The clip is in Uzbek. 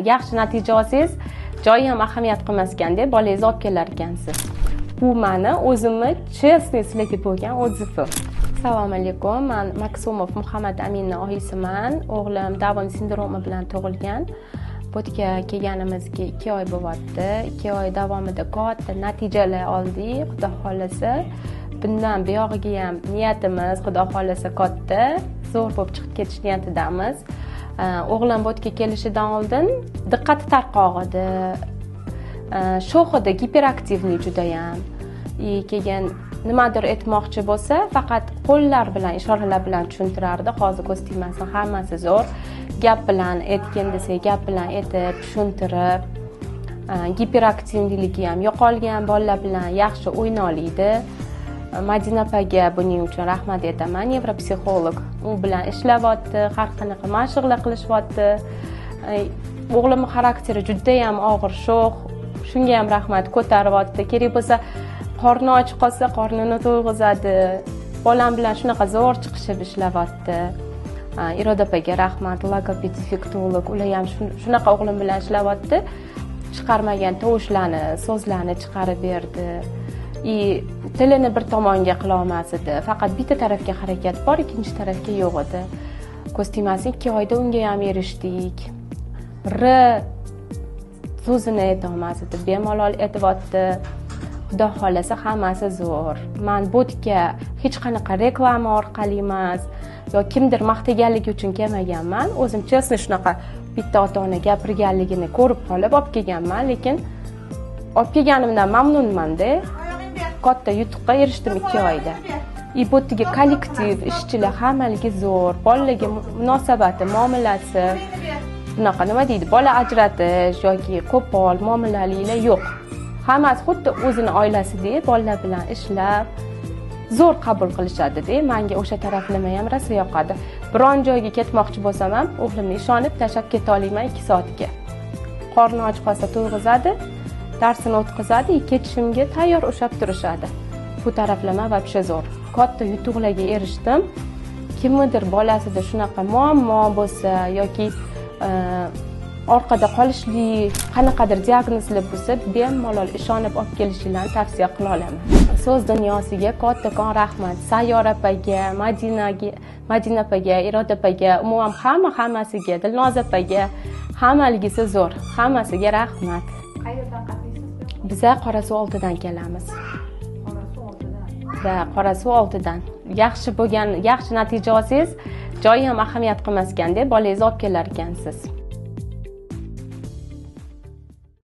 Yaxshi natija olsangiz, joyi ham ahamiyat qilmas ekanda, bolangizni olib kelar ekansiz. Bu meni o'zimni chestniy sizlarga bo'lgan odzifi. Assalomu alaykum. Men Maksumov Muhammad Aminning oyisiman. O'g'lim Down sindromi bilan tug'ilgan. Bu yerga kelganimizga 2 oy bo'lyapti. 2 oy davomida katta natijalar oldik, xudo xolasa. Bundan buyog'iga ham niyatimiz, xudo xolasa, katta. Zo'r bo'lib chiqib ketish niyatidamiz. O'g'lim bu yerga kelishidan oldin diqqati tarqoq edi. Sho'xida giperaktivniy juda ham. Keyin nimadir aytmoqchi bo'lsa, faqat qo'llar bilan, ishoralar bilan tushuntirardi. Hozir ko'z tegmasin, hammasi zo'r. Gap bilan aytgin desa, gap bilan aytib, tushuntirib, giperaktivligi ham yo'qolgan, bolalar bilan yaxshi o'yna oladi. Madina opaga buning uchun rahmat aytaman. Nevropsixolog u bilan ishlayapti, har qanaqa mashqlar qilishyapti. O'g'limning xarakteri juda ham og'ir, sho'x. Shunga ham rahmat ko'taryapti. Kerak bo'lsa, qorni och qolsa, qornini to'yg'izadi. Bolam bilan shunaqa zo'r chiqishib ishlayapti. Iroda opaga rahmat, logoped, defektolog, ular ham shunaqa o'g'lim bilan ishlayapti. Chiqarmagan tovushlarni, so'zlarni chiqarib berdi. Tilini bir tomonga qila olmas edi. Faqat bitta tarafga harakat bor, ikkinchi tarafga yo'q edi. Ko'z tegmasin, 2 oyda unga ham erishdik. So'zini ayta olmas edi, bemalol aytyapti. Xudo xolasa hammasi zo'r. Men bu yerga hech qanaqa reklama orqali emas, yo kimdir maqtaganligi uchun kelmaganman. O'zim chestni shunaqa bitta ota-ona gapirganligini ko'rib qolib olib kelganman, lekin olib kelganimdan mamnunman-da. Katta yutuqqa erishdim 2 oyda. Bu yerga kollektiv, ishchilar hammaligi zo'r, bolalarga munosabati, muomalasi bunaqa nima deydi, bola ajratish yoki qo'pol muomalaliklar yo'q. Hammasi xuddi o'zini oilasidek bolalar bilan ishlab, zo'r qabul qilishadi-da. Menga o'sha taraflama ham rosa yoqadi. Biron joyga ketmoqchi bo'lsam ham, o'g'limni ishonib tashlab keta olaman 2 soatga. Qorni och qolsa to'yg'izadi, darsini o'tkazadi, ketishimga tayyor ushlab turishadi. Bu taraflama вообще zo'r. Katta yutuqlarga erishdim. Kimnidir bolasida shunaqa muammo bo'lsa yoki orqada qolishli qanaqadir diagnozlar bo'lsa, bemalol ishonib olib kelishinglarni tavsiya qila olaman. So'z dunyosiga kattakon rahmat. Sayyor opaga, Madina opaga, Iroda opaga, umuman hammasiga, Dilnoza opaga, hammaligisi zo'r. Hammasiga rahmat. Qayerdan qatnaysizlar? Biz Qorasuv oldidan kelamiz. Qorasuv oldidan. Va Qorasuv oldidan. Yaxshi natija olsangiz, joyi ham ahamiyat qilmas ekanda, bolangizni olib kelar ekansiz.